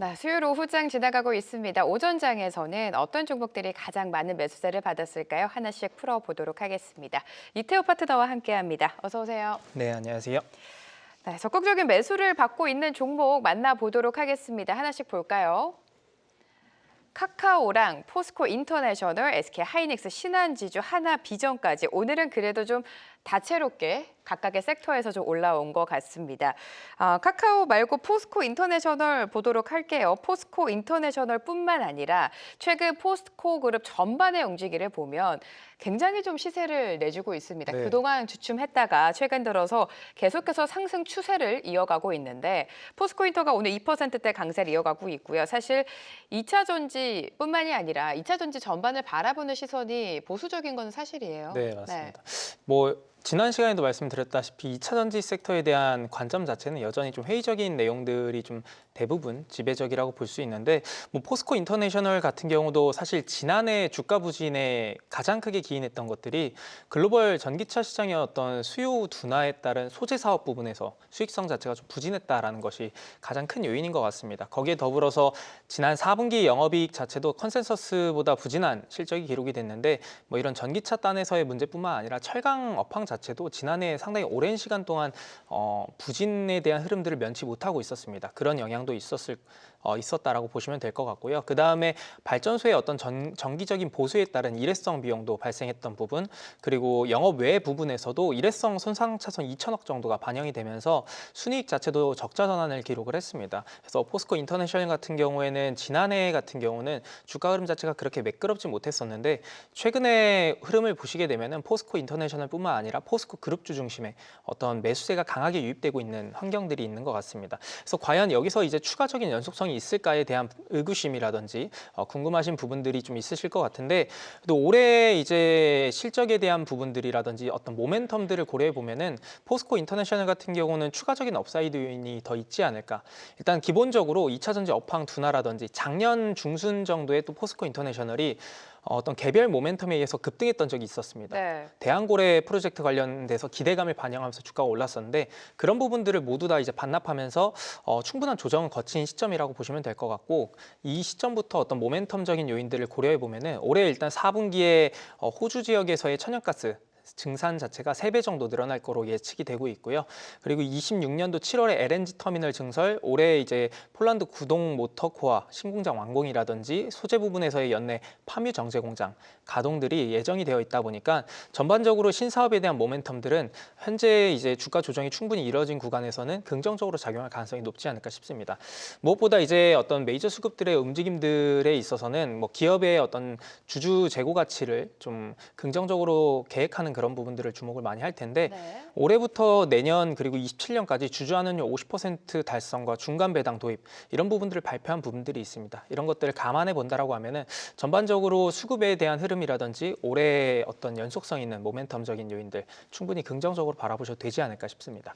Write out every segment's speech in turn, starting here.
네, 수요일 오후장 지나가고 있습니다. 오전장에서는 어떤 종목들이 가장 많은 매수세를 받았을까요? 하나씩 풀어보도록 하겠습니다. 이태호 파트너와 함께합니다. 어서 오세요. 네, 안녕하세요. 네, 적극적인 매수를 받고 있는 종목 만나보도록 하겠습니다. 하나씩 볼까요? 카카오랑 포스코 인터내셔널, SK 하이닉스, 신한지주, 하나비전까지 오늘은 그래도 좀 다채롭게 각각의 섹터에서 좀 올라온 것 같습니다. 카카오 말고 포스코 인터내셔널 보도록 할게요. 포스코 인터내셔널뿐만 아니라 최근 포스코 그룹 전반의 움직임을 보면 굉장히 좀 시세를 내주고 있습니다. 네. 그동안 주춤했다가 최근 들어서 계속해서 상승 추세를 이어가고 있는데 포스코 인터가 오늘 2%대 강세를 이어가고 있고요. 사실 2차 전지뿐만이 아니라 2차 전지 전반을 바라보는 시선이 보수적인 건 사실이에요. 네, 맞습니다. 지난 시간에도 말씀드렸다시피 2차 전지 섹터에 대한 관점 자체는 여전히 좀 회의적인 내용들이 좀 대부분 지배적이라고 볼 수 있는데 포스코 인터내셔널 같은 경우도 사실 지난해 주가 부진에 가장 크게 기인했던 것들이 글로벌 전기차 시장의 어떤 수요 둔화에 따른 소재 사업 부분에서 수익성 자체가 좀 부진했다라는 것이 가장 큰 요인인 것 같습니다. 거기에 더불어서 지난 4분기 영업이익 자체도 컨센서스보다 부진한 실적이 기록이 됐는데 이런 전기차 단에서의 문제뿐만 아니라 철강 업황 자체도 지난해 상당히 오랜 시간 동안 부진에 대한 흐름들을 면치 못하고 있었습니다. 그런 영향도 있었다라고 보시면 될 것 같고요. 그 다음에 발전소의 어떤 정기적인 보수에 따른 일회성 비용도 발생했던 부분, 그리고 영업 외 부분에서도 일회성 손상 차손 2천억 정도가 반영이 되면서 순이익 자체도 적자 전환을 기록을 했습니다. 그래서 포스코 인터내셔널 같은 경우에는 지난해 같은 경우는 주가 흐름 자체가 그렇게 매끄럽지 못했었는데 최근에 흐름을 보시게 되면은 포스코 인터내셔널뿐만 아니라 포스코 그룹주 중심의 어떤 매수세가 강하게 유입되고 있는 환경들이 있는 것 같습니다. 그래서 과연 여기서 이제 추가적인 연속성이 있을까에 대한 의구심이라든지 궁금하신 부분들이 좀 있으실 것 같은데 또 올해 이제 실적에 대한 부분들이라든지 어떤 모멘텀들을 고려해 보면은 포스코 인터내셔널 같은 경우는 추가적인 업사이드 요인이 더 있지 않을까. 일단 기본적으로 2차 전지 업황 둔화라든지 작년 중순 정도에 또 포스코 인터내셔널이 어떤 개별 모멘텀에 의해서 급등했던 적이 있었습니다. 네. 대한고래 프로젝트 관련돼서 기대감을 반영하면서 주가가 올랐었는데 그런 부분들을 모두 다 이제 반납하면서 충분한 조정을 거친 시점이라고 보시면 될 것 같고 이 시점부터 어떤 모멘텀적인 요인들을 고려해 보면은 올해 일단 4분기에 호주 지역에서의 천연가스 증산 자체가 3배 정도 늘어날 거로 예측이 되고 있고요. 그리고 26년도 7월에 LNG 터미널 증설, 올해 이제 폴란드 구동 모터코아 신공장 완공이라든지 소재 부분에서의 연내 파뮤 정제 공장 가동들이 예정이 되어 있다 보니까 전반적으로 신사업에 대한 모멘텀들은 현재 이제 주가 조정이 충분히 이뤄진 구간에서는 긍정적으로 작용할 가능성이 높지 않을까 싶습니다. 무엇보다 이제 어떤 메이저 수급들의 움직임들에 있어서는 기업의 어떤 주주 재고 가치를 좀 긍정적으로 계획하는 그런 부분들을 주목을 많이 할 텐데 네. 올해부터 내년 그리고 27년까지 주주환원율 50% 달성과 중간 배당 도입 이런 부분들을 발표한 부분들이 있습니다. 이런 것들을 감안해 본다라고 하면은 전반적으로 수급에 대한 흐름이라든지 올해 어떤 연속성 있는 모멘텀적인 요인들 충분히 긍정적으로 바라보셔도 되지 않을까 싶습니다.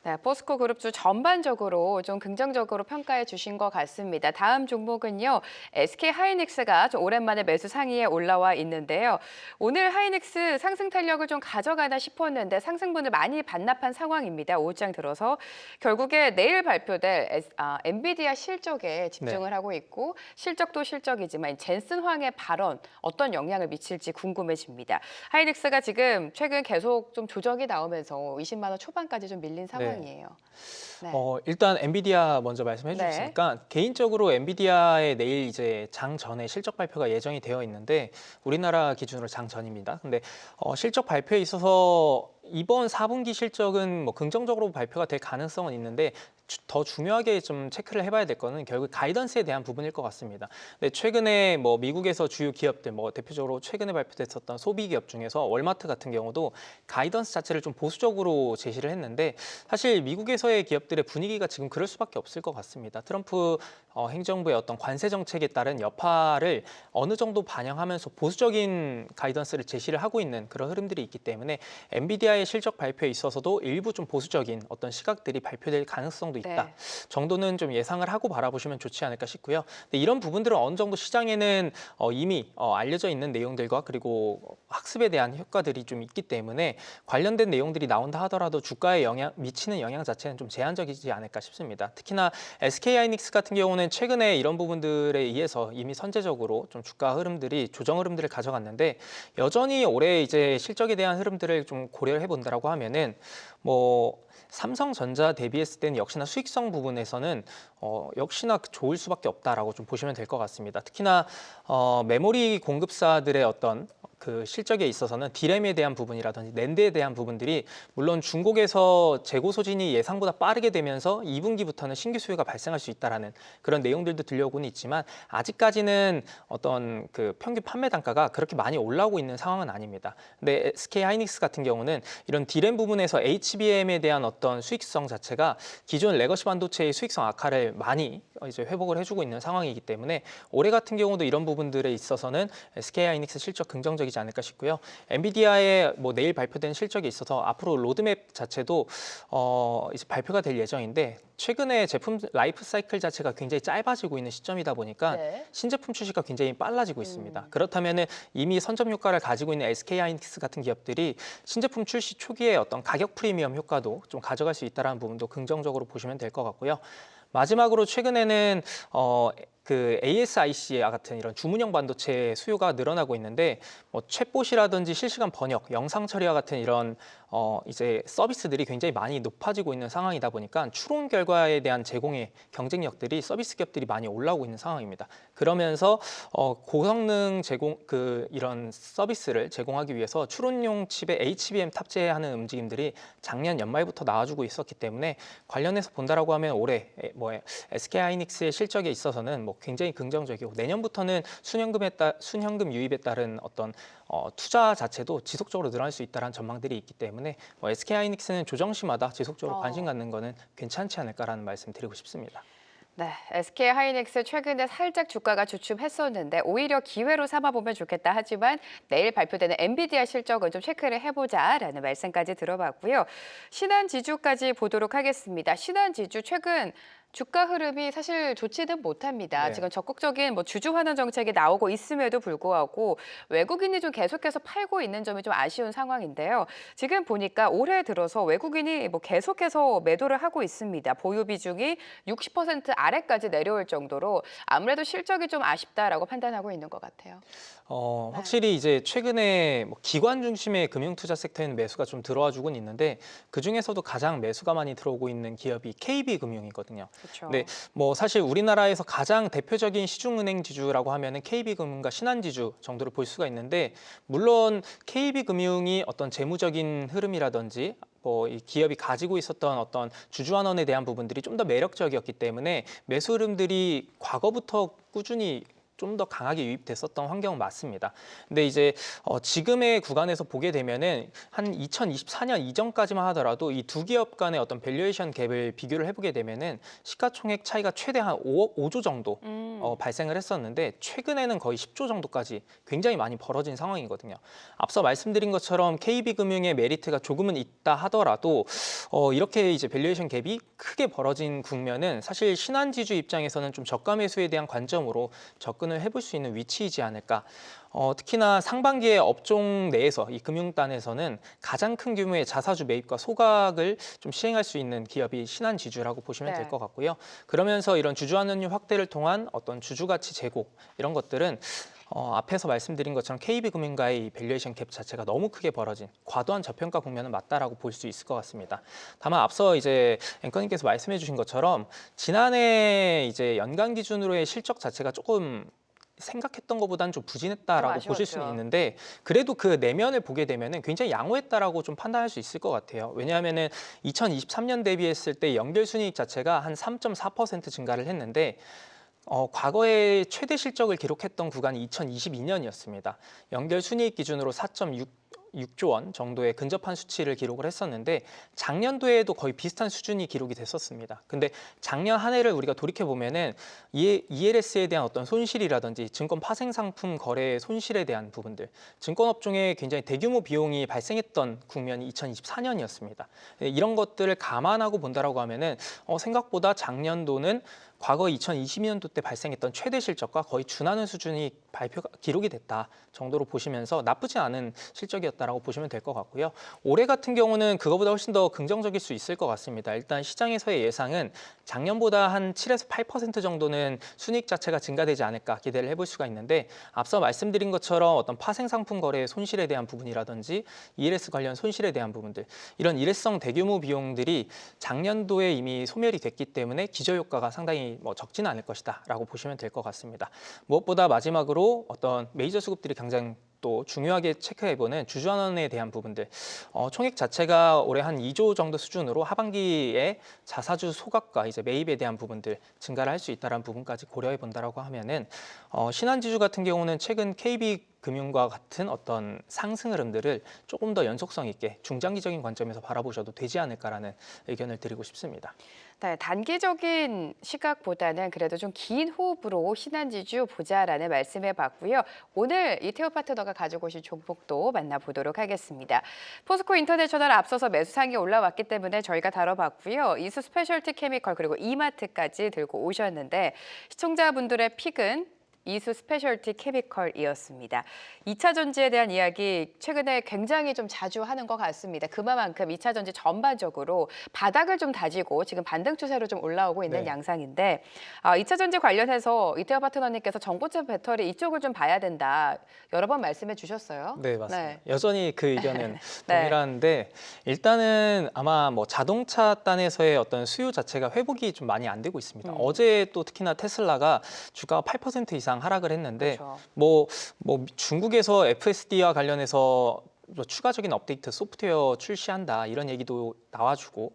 네, 포스코 그룹주 전반적으로 좀 긍정적으로 평가해 주신 것 같습니다. 다음 종목은요, SK 하이닉스가 좀 오랜만에 매수 상위에 올라와 있는데요. 오늘 하이닉스 상승 탄력을 좀 가져가나 싶었는데 상승분을 많이 반납한 상황입니다. 오후장 들어서 결국에 내일 발표될 엔비디아 실적에 네. 집중을 하고 있고 실적도 실적이지만 젠슨 황의 발언 어떤 영향을 미칠지 궁금해집니다. 하이닉스가 지금 최근 계속 좀 조정이 나오면서 20만 원 초반까지 좀 밀린 네. 상황이에요. 네. 일단 엔비디아 먼저 말씀해 네. 주셨으니까 개인적으로 엔비디아의 내일 이제 장 전에 실적 발표가 예정이 되어 있는데 우리나라 기준으로 장 전입니다. 근데 실적 발표에 있어서 이번 4분기 실적은 긍정적으로 발표가 될 가능성은 있는데 더 중요하게 좀 체크를 해봐야 될 거는 결국 가이던스에 대한 부분일 것 같습니다. 근데 최근에 미국에서 주요 기업들 대표적으로 최근에 발표됐었던 소비 기업 중에서 월마트 같은 경우도 가이던스 자체를 좀 보수적으로 제시를 했는데 사실 미국에서의 기업들의 분위기가 지금 그럴 수밖에 없을 것 같습니다. 트럼프 행정부의 어떤 관세 정책에 따른 여파를 어느 정도 반영하면서 보수적인 가이던스를 제시를 하고 있는 그런 흐름들이 있기 때문에 엔비디아의 실적 발표에 있어서도 일부 좀 보수적인 어떤 시각들이 발표될 가능성도 있다 네. 정도는 좀 예상을 하고 바라보시면 좋지 않을까 싶고요. 근데 이런 부분들은 어느 정도 시장에는 이미 알려져 있는 내용들과 그리고 학습에 대한 효과들이 좀 있기 때문에 관련된 내용들이 나온다 하더라도 주가에 미치는 영향 자체는 좀 제한적이지 않을까 싶습니다. 특히나 SK하이닉스 같은 경우는 최근에 이런 부분들에 의해서 이미 선제적으로 좀 주가 흐름들이 조정 흐름들을 가져갔는데 여전히 올해 이제 실적에 대한 흐름들을 좀 고려를 해본다라고 하면은 뭐 삼성전자 대비했을 때는 역시나 수익성 부분에서는 역시나 좋을 수밖에 없다라고 좀 보시면 될 것 같습니다. 특히나 메모리 공급사들의 어떤 그 실적에 있어서는 디램에 대한 부분이라든지 낸드에 대한 부분들이 물론 중국에서 재고 소진이 예상보다 빠르게 되면서 2분기부터는 신규 수요가 발생할 수 있다라는 그런 내용들도 들려오고는 있지만 아직까지는 어떤 그 평균 판매 단가가 그렇게 많이 올라오고 있는 상황은 아닙니다. 근데 SK하이닉스 같은 경우는 이런 디램 부분에서 HBM에 대한 어떤 수익성 자체가 기존 레거시 반도체의 수익성 악화를 많이 이제 회복을 해주고 있는 상황이기 때문에 올해 같은 경우도 이런 부분들에 있어서는 SK하이닉스 실적 긍정적이지 않을까 싶고요. 엔비디아의 뭐 내일 발표된 실적에 있어서 앞으로 로드맵 자체도 이제 발표가 될 예정인데 최근에 제품 라이프 사이클 자체가 굉장히 짧아지고 있는 시점이다 보니까 네. 신제품 출시가 굉장히 빨라지고 있습니다. 그렇다면은 이미 선점 효과를 가지고 있는 SK하이닉스 같은 기업들이 신제품 출시 초기에 어떤 가격 프리미엄 효과도 좀 가져갈 수 있다는 부분도 긍정적으로 보시면 될 것 같고요. 마지막으로 최근에는 그 ASIC 같은 이런 주문형 반도체 수요가 늘어나고 있는데 뭐 챗봇이라든지 실시간 번역, 영상 처리와 같은 이런 이제 서비스들이 굉장히 많이 높아지고 있는 상황이다 보니까 추론 결과에 대한 제공의 경쟁력들이 서비스 기업들이 많이 올라오고 있는 상황입니다. 그러면서 고성능 제공 이런 서비스를 제공하기 위해서 추론용 칩에 HBM 탑재하는 움직임들이 작년 연말부터 나와주고 있었기 때문에 관련해서 본다라고 하면 올해 뭐 SK하이닉스의 실적에 있어서는 뭐 굉장히 긍정적이고 내년부터는 순현금 유입에 따른 어떤 투자 자체도 지속적으로 늘어날 수 있다는 전망들이 있기 때문에 SK하이닉스는 조정시마다 지속적으로 관심 갖는 거는 괜찮지 않을까라는 말씀 드리고 싶습니다. 네, SK하이닉스 최근에 살짝 주가가 주춤했었는데 오히려 기회로 삼아보면 좋겠다 하지만 내일 발표되는 엔비디아 실적은 좀 체크를 해보자라는 말씀까지 들어봤고요. 신한지주까지 보도록 하겠습니다. 신한지주 최근 주가 흐름이 사실 좋지는 못합니다. 네. 지금 적극적인 뭐 주주 환원 정책이 나오고 있음에도 불구하고 외국인이 좀 계속해서 팔고 있는 점이 좀 아쉬운 상황인데요. 지금 보니까 올해 들어서 외국인이 뭐 계속해서 매도를 하고 있습니다. 보유 비중이 60% 아래까지 내려올 정도로 아무래도 실적이 좀 아쉽다라고 판단하고 있는 것 같아요. 확실히 이제 최근에 뭐 기관 중심의 금융 투자 섹터에는 매수가 좀 들어와 주곤 있는데 그 중에서도 가장 매수가 많이 들어오고 있는 기업이 KB금융이거든요. 그렇죠. 근데 뭐 사실 우리나라에서 가장 대표적인 시중은행 지주라고 하면은 KB금융과 신한지주 정도를 볼 수가 있는데 물론 KB금융이 어떤 재무적인 흐름이라든지 뭐 이 기업이 가지고 있었던 어떤 주주환원에 대한 부분들이 좀 더 매력적이었기 때문에 매수 흐름들이 과거부터 꾸준히 좀 더 강하게 유입됐었던 환경은 맞습니다. 근데 이제 지금의 구간에서 보게 되면은 한 2024년 이전까지만 하더라도 이 두 기업 간의 어떤 밸류에이션 갭을 비교를 해보게 되면은 시가총액 차이가 최대 한 5조 정도 발생을 했었는데 최근에는 거의 10조 정도까지 굉장히 많이 벌어진 상황이거든요. 앞서 말씀드린 것처럼 KB금융의 메리트가 조금은 있다 하더라도 이렇게 이제 밸류에이션 갭이 크게 벌어진 국면은 사실 신한지주 입장에서는 좀 저가 매수에 대한 관점으로 접근을 해볼 수 있는 위치이지 않을까. 특히나 상반기에 업종 내에서 이 금융단에서는 가장 큰 규모의 자사주 매입과 소각을 좀 시행할 수 있는 기업이 신한지주라고 보시면 될 네. 것 같고요. 그러면서 이런 주주환원율 확대를 통한 어떤 주주가치 제고 이런 것들은 앞에서 말씀드린 것처럼 KB금융과의 이 밸류에이션 갭 자체가 너무 크게 벌어진 과도한 저평가 국면은 맞다라고 볼 수 있을 것 같습니다. 다만 앞서 이제 앵커님께서 말씀해주신 것처럼 지난해 이제 연간 기준으로의 실적 자체가 조금 생각했던 것보다는 좀 부진했다라고 좀 보실 수는 아쉬웠죠. 있는데 그래도 그 내면을 보게 되면은 굉장히 양호했다라고 좀 판단할 수 있을 것 같아요. 왜냐하면은 2023년 대비했을 때 연결 순이익 자체가 한 3.4% 증가를 했는데 과거에 최대 실적을 기록했던 구간이 2022년이었습니다. 연결 순이익 기준으로 6조 원 정도의 근접한 수치를 기록을 했었는데 작년도에도 거의 비슷한 수준이 기록이 됐었습니다. 근데 작년 한 해를 우리가 돌이켜 보면은 ELS에 대한 어떤 손실이라든지 증권 파생 상품 거래의 손실에 대한 부분들, 증권업종에 굉장히 대규모 비용이 발생했던 국면이 2024년이었습니다. 이런 것들을 감안하고 본다라고 하면은 생각보다 작년도는 과거 2022년도 때 발생했던 최대 실적과 거의 준하는 수준이 기록이 됐다 정도로 보시면서 나쁘지 않은 실적이었다라고 보시면 될 것 같고요. 올해 같은 경우는 그거보다 훨씬 더 긍정적일 수 있을 것 같습니다. 일단 시장에서의 예상은 작년보다 한 7에서 8% 정도는 순이익 자체가 증가되지 않을까 기대를 해볼 수가 있는데 앞서 말씀드린 것처럼 어떤 파생 상품 거래의 손실에 대한 부분이라든지 ELS 관련 손실에 대한 부분들 이런 일회성 대규모 비용들이 작년도에 이미 소멸이 됐기 때문에 기저효과가 상당히 적지는 않을 것이다라고 보시면 될 것 같습니다. 무엇보다 마지막으로 어떤 메이저 수급들이 굉장히 또 중요하게 체크해보는 주주환원에 대한 부분들 총액 자체가 올해 한 2조 정도 수준으로 하반기에 자사주 소각과 이제 매입에 대한 부분들 증가를 할 수 있다는 부분까지 고려해 본다라고 하면은 신한지주 같은 경우는 최근 KB금융과 같은 어떤 상승 흐름들을 조금 더 연속성 있게 중장기적인 관점에서 바라보셔도 되지 않을까라는 의견을 드리고 싶습니다. 네, 단기적인 시각보다는 그래도 좀 긴 호흡으로 신한지주 보자라는 말씀해 봤고요. 오늘 이태호 파트너가 가지고 오신 종목도 만나보도록 하겠습니다. 포스코 인터내셔널 앞서서 매수상이 올라왔기 때문에 저희가 다뤄봤고요. 이수 스페셜티 케미컬 그리고 이마트까지 들고 오셨는데 시청자분들의 픽은 이수 스페셜티 케미컬이었습니다. 2차 전지에 대한 이야기 최근에 굉장히 좀 자주 하는 것 같습니다. 그만큼 2차 전지 전반적으로 바닥을 좀 다지고 지금 반등 추세로 좀 올라오고 있는 네. 양상인데 2차 전지 관련해서 이태호 파트너님께서 전고체 배터리 이쪽을 좀 봐야 된다. 여러 번 말씀해 주셨어요. 네, 맞습니다. 네. 여전히 그 의견은 네. 동일한데 일단은 아마 자동차 단에서의 어떤 수요 자체가 회복이 좀 많이 안 되고 있습니다. 어제 또 특히나 테슬라가 주가가 8% 이상 하락을 했는데 그렇죠. 중국에서 FSD와 관련해서 추가적인 업데이트 소프트웨어 출시한다 이런 얘기도 나와주고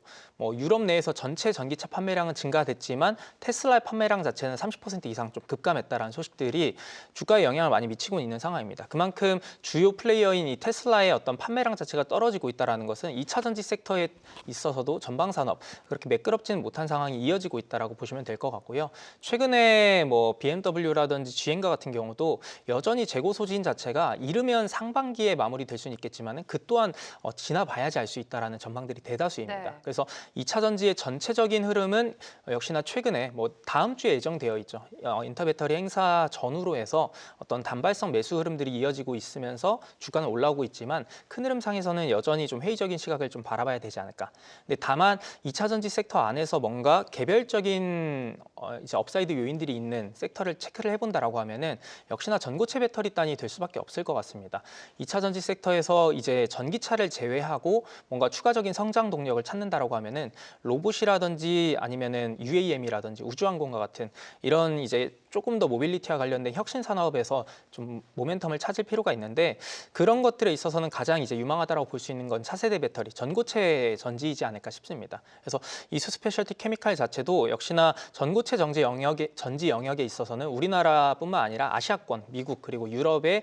유럽 내에서 전체 전기차 판매량은 증가됐지만 테슬라의 판매량 자체는 30% 이상 좀 급감했다라는 소식들이 주가에 영향을 많이 미치고 있는 상황입니다. 그만큼 주요 플레이어인 이 테슬라의 어떤 판매량 자체가 떨어지고 있다라는 것은 2차 전지 섹터에 있어서도 전방 산업 그렇게 매끄럽지는 못한 상황이 이어지고 있다라고 보시면 될 것 같고요. 최근에 BMW라든지 GM과 같은 경우도 여전히 재고 소진 자체가 이르면 상반기에 마무리될 수는 있겠지만 그 또한 지나봐야지 알 수 있다라는 전망들이 대다수입니다. 네. 그래서 2차 전지의 전체적인 흐름은 역시나 최근에 다음 주에 예정되어 있죠. 인터배터리 행사 전후로 해서 어떤 단발성 매수 흐름들이 이어지고 있으면서 주가는 올라오고 있지만 큰 흐름상에서는 여전히 좀 회의적인 시각을 좀 바라봐야 되지 않을까. 근데 다만 2차 전지 섹터 안에서 뭔가 개별적인 이제 업사이드 요인들이 있는 섹터를 체크를 해본다라고 하면은 역시나 전고체 배터리 단이 될 수밖에 없을 것 같습니다. 2차 전지 섹터에서 이제 전기차를 제외하고 뭔가 추가적인 성장 동력을 찾는다라고 하면은 로봇이라든지 아니면은 UAM이라든지 우주항공과 같은 이런 이제 조금 더 모빌리티와 관련된 혁신 산업에서 좀 모멘텀을 찾을 필요가 있는데 그런 것들에 있어서는 가장 이제 유망하다라고 볼 수 있는 건 차세대 배터리, 전고체 전지이지 않을까 싶습니다. 그래서 이수 스페셜티 케미칼 자체도 역시나 전고체 전지 영역에 있어서는 우리나라뿐만 아니라 아시아권, 미국 그리고 유럽의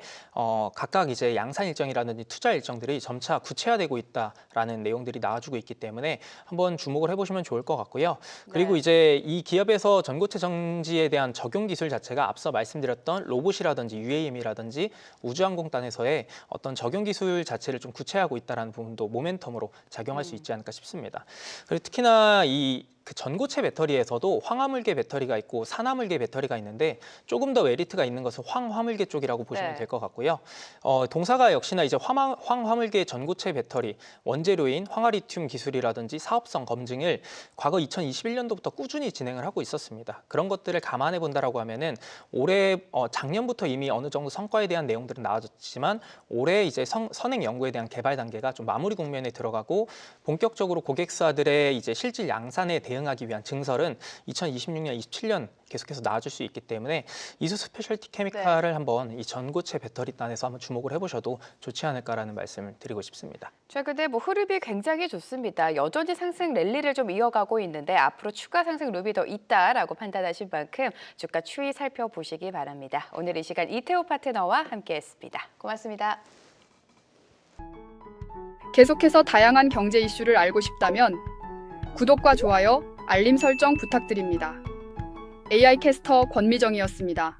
각각 이제 양산 일정이라든지 투자 일정들이 점차 구체화되고 있다라는 내용들이 나와주고 있기 때문에 한번 주목을 해보시면 좋을 것 같고요. 그리고 네. 이제 이 기업에서 전고체 전지에 대한 적용 기술 자체가 앞서 말씀드렸던 로봇이라든지 UAM이라든지 우주항공단에서의 어떤 적용 기술 자체를 좀 구체화하고 있다는 부분도 모멘텀으로 작용할 수 있지 않을까 싶습니다. 그리고 특히나 그 전고체 배터리에서도 황화물계 배터리가 있고 산화물계 배터리가 있는데 조금 더 메리트가 있는 것은 황화물계 쪽이라고 보시면 네. 될 것 같고요. 동사가 역시나 이제 황화물계 전고체 배터리 원재료인 황화리튬 기술이라든지 사업성 검증을 과거 2021년도부터 꾸준히 진행을 하고 있었습니다. 그런 것들을 감안해 본다라고 하면은 올해 작년부터 이미 어느 정도 성과에 대한 내용들은 나와졌지만 올해 이제 선행 연구에 대한 개발 단계가 좀 마무리 국면에 들어가고 본격적으로 고객사들의 이제 실질 양산에 대응하기 위한 증설은 2026년, 27년 계속해서 나와줄 수 있기 때문에 이수 스페셜티 케미칼을 한번 이 전고체 배터리 단에서 한번 주목을 해보셔도 좋지 않을까라는 말씀을 드리고 싶습니다. 최근에 흐름이 굉장히 좋습니다. 여전히 상승 랠리를 좀 이어가고 있는데 앞으로 추가 상승 룸이 더 있다라고 판단하신 만큼 주가 추이 살펴보시기 바랍니다. 오늘 이 시간 이태호 파트너와 함께했습니다. 고맙습니다. 계속해서 다양한 경제 이슈를 알고 싶다면 구독과 좋아요, 알림 설정 부탁드립니다. AI 캐스터 권미정이었습니다.